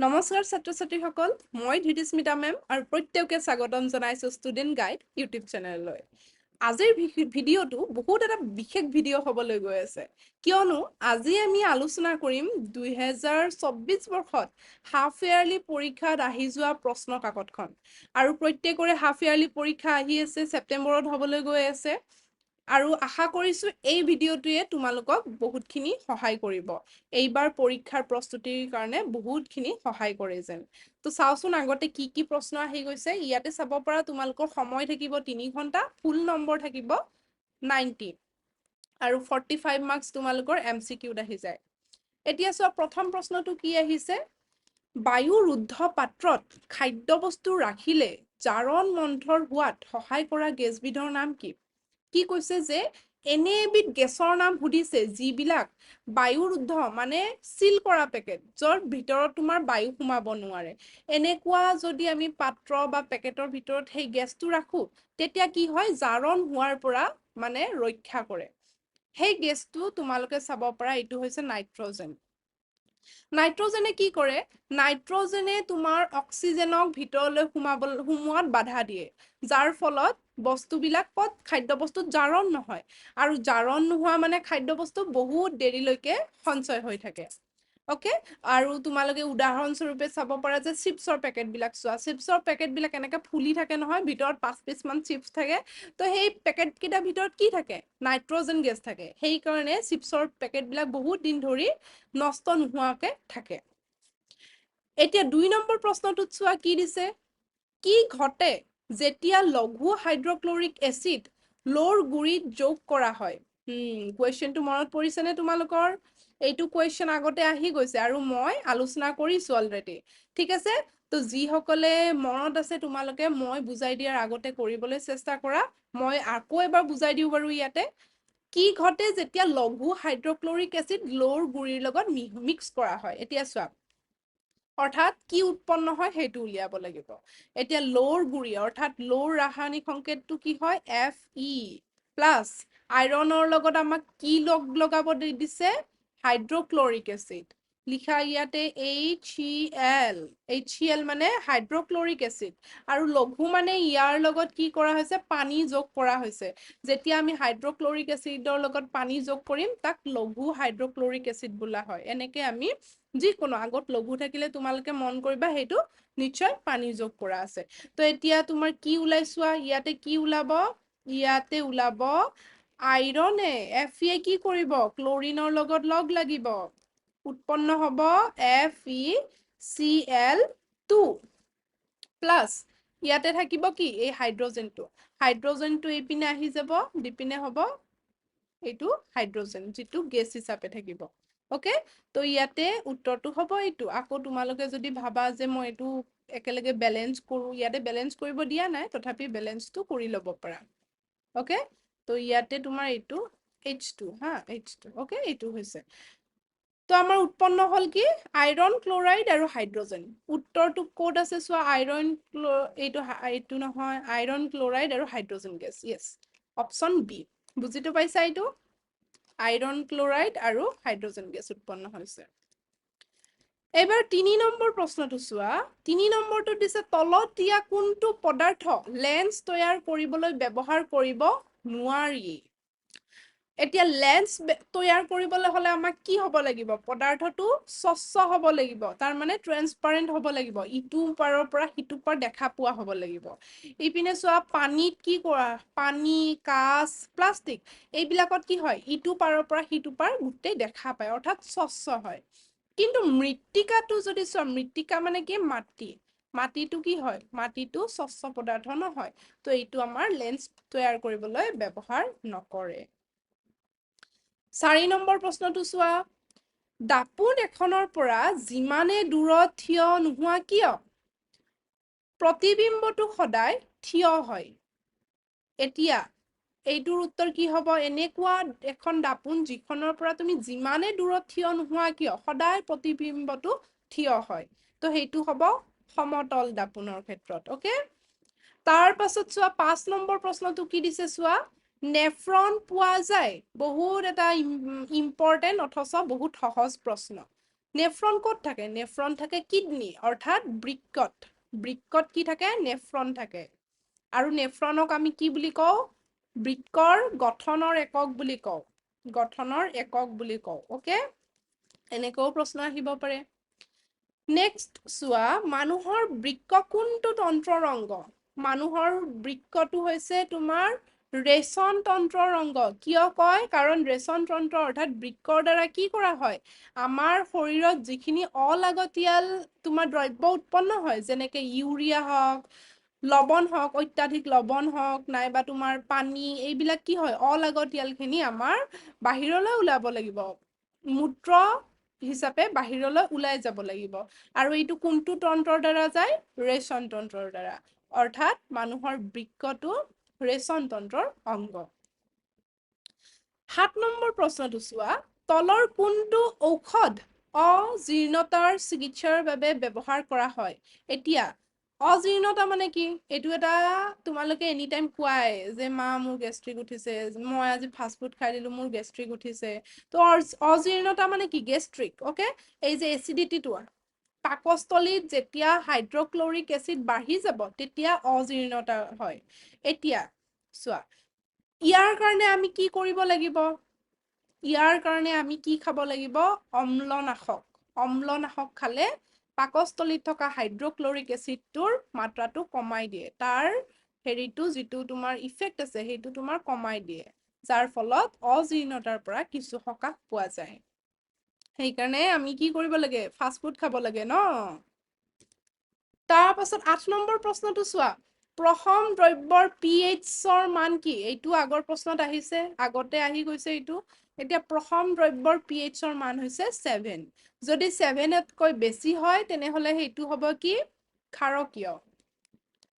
নমস্কাৰ ছাত্ৰ-ছাত্ৰীসকল মই ধৃতিস্মিতা মেম আৰু প্ৰত্যেককে স্বাগতম জনাইছো ষ্টুডেণ্ট গাইড ইউটিউব চেনেললৈ আজিৰ ভিডিঅ'টো বহুত এটা বিশেষ ভিডিঅ' হ'বলৈ গৈ আছে কিয়নো আজি আমি আলোচনা কৰিম 2024 বৰ্ষত হাফ ইয়াৰলি পৰীক্ষাত আহি যোৱা প্ৰশ্ন কাকতখন আৰু প্ৰত্যেকৰে হাফ ইয়াৰলি পৰীক্ষা আহি আছে ছেপ্টেম্বৰত হ'বলৈ গৈ আছে আৰু আশা কৰিছো এই ভিডিঅ'টোৱে তোমালোকক বহুতখিনি সহায় কৰিব এইবাৰ পৰীক্ষাৰ প্ৰস্তুতিৰ কাৰণে বহুতখিনি সহায় কৰে যেন তো চাওচোন আগতে কি কি প্ৰশ্ন আহি গৈছে ইয়াতে চাব পৰা তোমালোকৰ সময় থাকিব 3 ঘণ্টা ফুল নম্বৰ থাকিব 90 আৰু 45 মাৰ্কস তোমালোকৰ এমসিকিউত আহি যায় এতিয়া চোৱা প্ৰথম প্ৰশ্নটো কি আহিছে বায়ু ৰুদ্ধ পাত্ৰত খাদ্যবস্তু ৰাখিলে জাৰণ মন্থৰ হোৱাত সহায় কৰা গেছবিধৰ নাম কি কৈছে যে এনে এবিধ গেছৰ নাম সুধিছে যিবিলাক বায়ুৰুদ্ধ মানে সিল কৰা পেকেট যৰ ভিতৰত তোমাৰ বায়ু সোমাব নোৱাৰে এনেকুৱা যদি আমি পাত্ৰ বা পেকেটৰ ভিতৰত সেই গেছটো ৰাখো তেতিয়া কি হয় জাৰণ হোৱাৰ পৰা মানে ৰক্ষা কৰে সেই গেছটো তোমালোকে চাব পৰা এইটো হৈছে নাইট্ৰজেন নাইট্ৰজেনে কি কৰে নাইট্ৰজেনে তোমাৰ অক্সিজেনক ভিতৰলৈ সোমোৱাত বাধা দিয়ে যাৰ ফলত বস্তুবিলাক কত খাদ্যবস্তুত জাৰণ নহয় আৰু জাৰণ নোহোৱা মানে খাদ্যবস্তু বহুত দেৰিলৈকে সঞ্চয় হৈ থাকে ওকে আৰু তোমালোকে উদাহৰণস্বৰূপে চাব পাৰা যে চিপছৰ পেকেটবিলাক চোৱা চিপছৰ পেকেটবিলাক এনেকৈ ফুলি থাকে নহয় ভিতৰত 5 পিচমান চিপছ থাকে তো সেই পেকেটকেইটাৰ ভিতৰত কি থাকে নাইট্ৰজেন গেছ থাকে সেইকাৰণে চিপছৰ পেকেটবিলাক বহুত দিন ধৰি নষ্ট নোহোৱাকৈ থাকে এতিয়া 2 নম্বৰ প্ৰশ্নটোত চোৱা কি দিছে কি ঘটে যেতিয়া লঘু হাইড্ৰক্লৰিক এচিড লোৰ গুৰিত যোগ কৰা হয় কুৱেশ্যনটো মনত পৰিছেনে তোমালোকৰ এইটো কুৱেশ্যন আগতে আহি গৈছে আৰু মই আলোচনা কৰিছো অলৰেডি ঠিক আছে তো যিসকলে মনত আছে তোমালোকে মই বুজাই দিয়াৰ আগতে কৰিবলৈ চেষ্টা কৰা মই আকৌ এবাৰ বুজাই দিওঁ বাৰু ইয়াতে কি ঘটে যেতিয়া লঘু হাইড্ৰক্লৰিক এচিড লোৰ গুৰিৰ লগত মিক্স কৰা হয় এতিয়া চোৱা অৰ্থাৎ কি উৎপন্ন হয় সেইটো উলিয়াব লাগিব এতিয়া লোৰ গুৰি অৰ্থাৎ লোৰ ৰাসায়নিক সংকেতটো কি হয় Fe প্লাছ আইৰণৰ লগত আমাক কি লগাব দিছে হাইড্ৰক্লৰিক এচিড লিখা ইয়াতে HCl মানে হাইড্ৰক্লৰিক এচিড আৰু লঘু মানে ইয়াৰ লগত কি কৰা হৈছে পানী যোগ কৰা হৈছে যেতিয়া আমি হাইড্ৰক্লৰিক এচিডৰ লগত পানী যোগ কৰিম তাক লঘু হাইড্ৰক্লৰিক এচিড বোলা হয় এনেকৈ আমি যিকোনো আগত লঘু থাকিলে তোমালোকে মন কৰিবা সেইটো নিশ্চয় পানী যোগ কৰা আছে তো এতিয়া তোমাৰ কি ওলাইছোৱা ইয়াতে কি ওলাব ইয়াতে ওলাব আইৰণে Fe কি কৰিব ক্লোৰিনৰ লগত লগ লাগিব উৎপন্ন হ'ব FeCl2 প্লাছ ইয়াতে থাকিব কি এই হাইড্ৰজেনটো এইপিনে আহি যাব দিপিনে হ'ব এইটো হাইড্ৰজেন যিটো গেছ হিচাপে থাকিব ওকে তো ইয়াতে উত্তৰটো হ'ব এইটো আকৌ তোমালোকে যদি ভাবা যে মই এইটো একেলগে বেলেন্স কৰো ইয়াতে বেলেন্স কৰিব দিয়া নাই তথাপি বেলেন্সটো কৰি ল'ব পাৰা ওকে তো ইয়াতে তোমাৰ এইটো H2 হা H2 ওকে এইটো হৈছে তো আমাৰ উৎপন্ন হল কি আইৰন ক্লোৰাইড আৰু হাইড্ৰজেন উত্তৰটো ক'ত আছে চোৱা এইটো নহয় আইৰন ক্লোৰাইড আৰু hydrogen gas yes option B বুজিটো পাইছা এইটো আইৰন ক্লোৰাইড আৰু হাইড্ৰজেন গেছ উৎপন্ন হৈছে এবাৰ 3 নম্বৰ প্ৰশ্নটো চোৱা 3 নম্বৰটো দিছে তলত দিয়া কোনটো পদাৰ্থ লেন্স তৈয়াৰ কৰিবলৈ ব্যৱহাৰ কৰিব নোৱাৰি এতিয়া লেন্স তৈয়াৰ কৰিবলৈ হলে আমাক কি হ'ব লাগিব পদাৰ্থটো স্বচ্ছ হ'ব লাগিব তাৰ মানে ট্ৰান্সপাৰেন্ট হ'ব লাগিব ইটো পাৰৰ পৰা সিটো পাৰ দেখা পোৱা হ'ব লাগিব ইপিনে চোৱা পানীত কি কৰা পানী কাঁচ প্লাষ্টিক এইবিলাকত কি হয় ইটো পাৰৰ পৰা সিটো পাৰ গোটেই দেখা পায় অৰ্থাৎ স্বচ্ছ হয় কিন্তু মৃত্তিকাটো যদি চোৱা মৃত্তিকা মানে কি মাটিটো কি হয় মাটিটো স্বচ্ছ পদাৰ্থ নহয় তো এইটো আমাৰ লেন্স তৈয়াৰ কৰিবলৈ ব্যৱহাৰ নকৰে 4 নম্বৰ প্ৰশ্নটো চোৱা দাপোন এখনৰ পৰা যিমানে দূৰত থিয় নোহোৱা কিয় প্ৰতিবিম্বটো সদায় থিয় হয় এতিয়া এইটোৰ উত্তৰ কি হ'ব এনেকুৱা এখন দাপোন যিখনৰ পৰা তুমি যিমানে দূৰত থিয় নোহোৱা কিয় সদায় প্ৰতিবিম্বটো থিয় হয় তো সেইটো হ'ব সমতল দাপোনৰ ক্ষেত্ৰত ওকে তাৰ পাছত চোৱা 5 নম্বৰ প্ৰশ্নটো কি দিছে চোৱা নেফ্ৰন পোৱা যায় বহুত এটা ইম্পৰ্টেন্ট অথচ বহুত সহজ প্ৰশ্ন নেফ্ৰন ক'ত থাকে? নেফ্ৰন থাকে কিডনি অৰ্থাৎ বৃক্কত। বৃক্কত কি থাকে? নেফ্ৰন থাকে। আৰু নেফ্ৰনক আমি কি বুলি কওঁ? বৃক্কৰ গঠনৰ একক বুলি কওঁ। গঠনৰ একক বুলি কওঁ। ওকে, এনেকৈও প্ৰশ্ন আহিব পাৰে। নেক্সট চোৱা, মানুহৰ বৃক্ক কোনটো তন্ত্ৰৰ অংগ? মানুহৰ বৃক্কটো হৈছে তোমাৰ ৰেচন তন্ত্ৰৰ অংগ। কিয় কয়? কাৰণ ৰেচন তন্ত্ৰ অৰ্থাৎ বৃক্কৰ দ্বাৰা কি কৰা হয়? আমাৰ শৰীৰত যিখিনি অলাগতিয়াল তোমাৰ দ্ৰব্য উৎপন্ন হয়, যেনেকে ইউৰিয়া হওক, লৱণ হওক, অত্যাধিক লৱণ হওক, নাইবা তোমাৰ পানী, এইবিলাক কি হয়? অলাগতিয়ালখিনি আমাৰ বাহিৰলৈ ওলাব লাগিব। মূত্ৰ হিচাপে বাহিৰলৈ ওলাই যাব লাগিব। আৰু এইটো কোনটো তন্ত্ৰৰ দ্বাৰা যায়? ৰেচন তন্ত্ৰৰ দ্বাৰা। অৰ্থাৎ মানুহৰ বৃক্কটো ৰেচন তন্ত্ৰৰ অংগ। 7 নম্বৰ প্ৰশ্নটো চোৱা, তলৰ কোনটো ঔষধ অজীৰ্ণতাৰ চিকিৎসাৰ বাবে ব্যৱহাৰ কৰা হয়? এতিয়া অজীৰ্ণতা মানে কি? এইটো এটা তোমালোকে এনি টাইম কোৱাই যে মা মোৰ গেষ্ট্ৰিক উঠিছে, মই আজি ফাষ্ট ফুড খাই দিলোঁ, মোৰ গেষ্ট্ৰিক উঠিছে। তো অজীৰ্ণতা মানে কি? গেষ্ট্ৰিক। ওকে, এই যে এচিডিটিটো, পাকস্থলীত যেতিয়া হাইড্ৰক্লৰিক এচিড বাঢ়ি যাব তেতিয়া অজীৰ্ণতা হয়। এতিয়া চোৱা, ইয়াৰ কাৰণে আমি কি কৰিব লাগিব? ইয়াৰ কাৰণে আমি কি খাব লাগিব? অম্লনাশক। অম্লনাশক খালে পাকস্থলীত থকা হাইড্ৰক্লৰিক এচিডটোৰ মাত্ৰাটো কমাই দিয়ে। তাৰ হেৰিটো যিটো তোমাৰ ইফেক্ট আছে সেইটো তোমাৰ কমাই দিয়ে, যাৰ ফলত অজীৰ্ণতাৰ পৰা কিছু সকাহ পোৱা যায়। সেইকাৰণে আমি কি কৰিব লাগে? ফাষ্ট ফুড খাব লাগে ন? তাৰ পাছত 8 নম্বৰ প্ৰশ্নটো চোৱা, প্ৰথম দ্ৰব্যৰ pHৰ মান কি? এইটো আগৰ প্ৰশ্নত আহিছে, আগতে আহি গৈছে এইটো। এতিয়া প্ৰথম দ্ৰব্যৰ pHৰ মান হৈছে 7। যদি 7তকৈ বেছি হয় তেনেহ'লে সেইটো হ'ব কি? ক্ষাৰকীয়।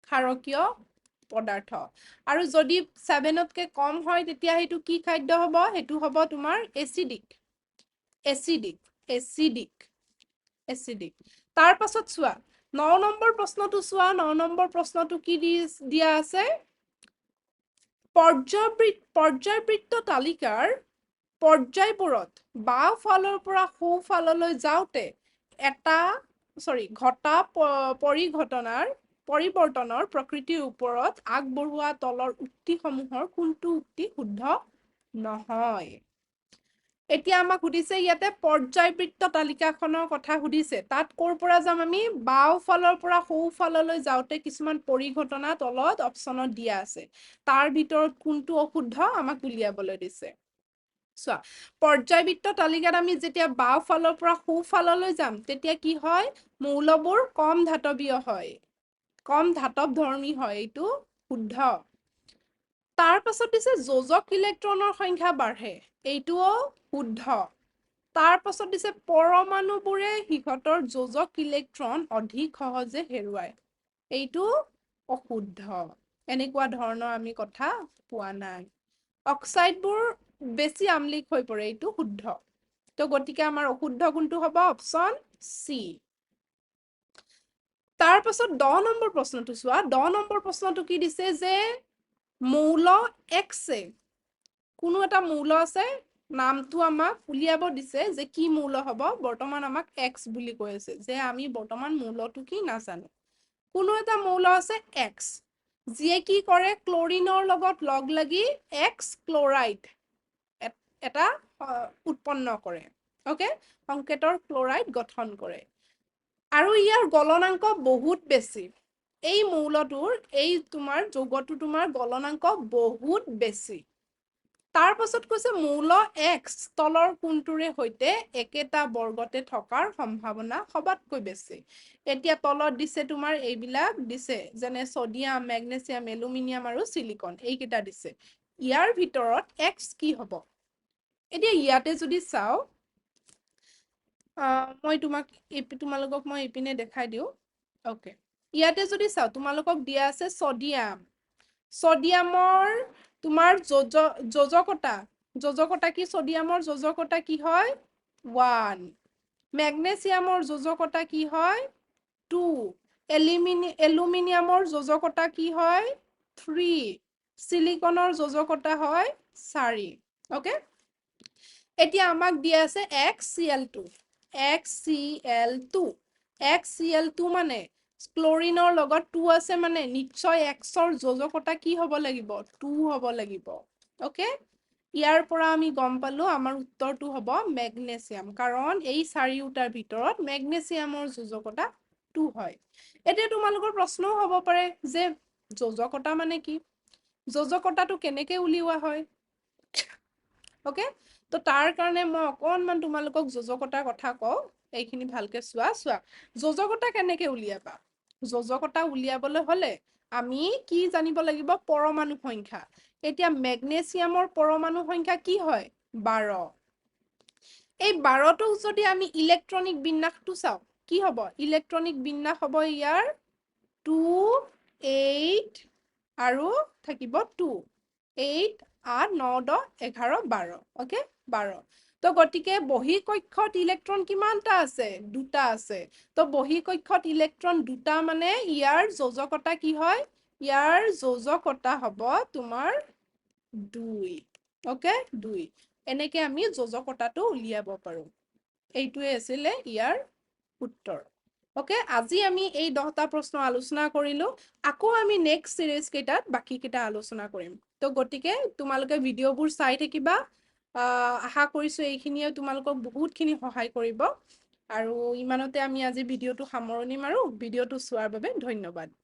ক্ষাৰকীয় পদাৰ্থ। আৰু যদি 7তকৈ কম হয় তেতিয়া সেইটো কি খাদ্য হ'ব? সেইটো হ'ব তোমাৰ এচিডিক। এচিডিক। এচিডিক। এচিডিক। তাৰ পাছত চোৱা, 9 নম্বৰ প্ৰশ্নটো চোৱা, 9 নম্বৰ প্ৰশ্নটো কি দিয়া আছে? পৰ্যায়বৃত্ত তালিকাৰ পৰ্যায়বোৰত বাওঁফালৰ পৰা সোঁফাললৈ যাওঁতে ঘটা পৰিৱৰ্তনৰ প্ৰকৃতিৰ ওপৰত আগবঢ়োৱা তলৰ উক্তিসমূহৰ কোনটো উক্তি শুদ্ধ নহয়? এতিয়া আমাক সুধিছে ইয়াতে পৰ্যায়বৃত্ত তালিকাখনৰ কথা সুধিছে। তাত ক'ৰ পৰা যাম আমি? বাওঁফালৰ পৰা সোঁফাললৈ যাওঁতে কিছুমান পৰিঘটনা তলত অপশ্যনত দিয়া আছে। তাৰ ভিতৰত কোনটো অশুদ্ধ আমাক উলিয়াবলৈ দিছে। চোৱা, পৰ্যায়বৃত্ত তালিকাত আমি যেতিয়া বাওঁফালৰ পৰা সোঁফাললৈ যাম তেতিয়া কি হয়? মৌলবোৰ কম ধাতৱীয় হয়, কম ধাতৱ ধৰ্মী হয়, এইটো শুদ্ধ। তাৰ পাছত দিছে যোজক ইলেক্ট্ৰনৰ সংখ্যা বাঢ়ে, এইটোও শুদ্ধ। তাৰ পাছত দিছে পৰমাণুবোৰে সিহঁতৰ যোজক ইলেক্ট্ৰন অধিক সহজে হেৰুৱায়, এইটো অশুদ্ধ। এনেকুৱা ধৰণৰ আমি কথা পোৱা নাই। অক্সাইডবোৰ বেছি আম্লিক হৈ পৰে, এইটো শুদ্ধ। তো গতিকে আমাৰ অশুদ্ধ কোনটো হ'ব? Option C. তাৰ পাছত 10 নম্বৰ প্ৰশ্নটো চোৱা, 10 নম্বৰ প্ৰশ্নটো কি দিছে যে মৌল এক্সে, কোনো এটা মৌল আছে, নামটো আমাক উলিয়াব দিছে যে কি মৌল হ'ব। বৰ্তমান আমাক এক্স বুলি কৈ আছে, যে আমি বৰ্তমান মৌলটো কি নাজানো। কোনো এটা মৌল আছে এক্স, যিয়ে কি কৰে? ক্লৰিনৰ লগত লগ লাগি এক্স ক্লৰাইড এটা উৎপন্ন কৰে। ওকে, সংকেতৰ ক্লৰাইড গঠন কৰে। আৰু ইয়াৰ গলনাংক বহুত বেছি। এই মৌলটোৰ, এই তোমাৰ যৌগটো তোমাৰ গলনাংক বহুত বেছি। তাৰ পাছত কৈছে মৌল এক্স তলৰ কোনটোৰে সৈতে একেটা বৰ্গতে থকাৰ সম্ভাৱনা সবাতকৈ বেছি। এতিয়া তলত দিছে তোমাৰ এইবিলাক দিছে, যেনে ছডিয়াম, মেগনেছিয়াম, এলুমিনিয়াম আৰু চিলিকন, এইকেইটা দিছে। ইয়াৰ ভিতৰত এক্স কি হ'ব? এতিয়া ইয়াতে যদি চাওঁ, মই তোমালোকক মই এইপিনে দেখাই দিওঁ। ওকে, ইয়াতে যদি চাওঁ তোমালোকক দিয়া আছে ছডিয়াম। ছডিয়ামৰ তোমাৰ যোজকতা কি? ছডিয়ামৰ যোজকতা কি হয়? 1। মেগনেছিয়ামৰ যোজকতা কি হয়? 2। এলুমিনিয়ামৰ যোজকতা কি হয়? 3। চিলিকনৰ যোজকতা হয় 4। ওকে, এতিয়া আমাক দিয়া আছে XCl2। XCl2 XCl2 মানে ক্লোৰিনৰ লগত 2 আছে মানে নিশ্চয় Xৰ যোজকতা কি হ'ব লাগিব 2 হ'ব লাগিব ওকে ইয়াৰ পৰা আমি গম পালো আমাৰ উত্তৰটো হ'ব মেগনেছিয়াম কাৰণ এই চাৰিওটাৰ ভিতৰত মেগনেছিয়ামৰ যোজকতা 2 হয় এতিয়া তোমালোকৰ প্ৰশ্নও হ'ব পাৰে যে যোজকতা মানে কি যোজকতাটো কেনেকৈ উলিওৱা হয় ওকে তো তাৰ কাৰণে মই অকনমান তোমালোকক যোজকতাৰ কথা কওঁ এইখিনি ভালকে চোৱা যোজকতা কেনেকৈ উলিয়াবা যোজকতা উলিয়াবলৈ হলে আমি কি জানিব লাগিব পৰমাণু সংখ্যা এতিয়া মেগনেছিয়ামৰ পৰমাণু সংখ্যা কি হয় 12 এই 12টোক যদি আমি ইলেক্ট্ৰনিক বিন্যাসটো চাওঁ কি হ'ব ইলেক্ট্ৰনিক বিন্যাস হ'ব ইয়াৰ 2 8 আৰু থাকিব 2 8 8 9 10 11 12 ওকে 12 তো গতিকে বহিঃকক্ষত ইলেক্ট্ৰন কিমানটা আছে দুটা আছে তো বহিঃকক্ষত ইলেক্ট্ৰন দুটা মানে ইয়াৰ যোজকতা কি হয় ইয়াৰ যোজকতা হ'ব তোমাৰ 2 ওকে 2 এনেকে আমি যোজকতাটো উলিয়াব পাৰো এইটোৱে আছিলে ইয়াৰ উত্তৰ ওকে আজি আমি এই 10টা প্ৰশ্ন আলোচনা কৰিলো আকৌ আমি নেক্সট সিৰিজ কেইটাত বাকি কেইটা আলোচনা কৰিম তো গতিকে তোমালোকে ভিডিঅ'বোৰ চাই থাকিবা আশা কৰিছো এইখিনিয়ে তোমালোকক বহুতখিনি সহায় কৰিব আৰু ইমানতে আমি আজি ভিডিঅ'টো সামৰণি মাৰো ভিডিঅ'টো চোৱাৰ বাবে ধন্যবাদ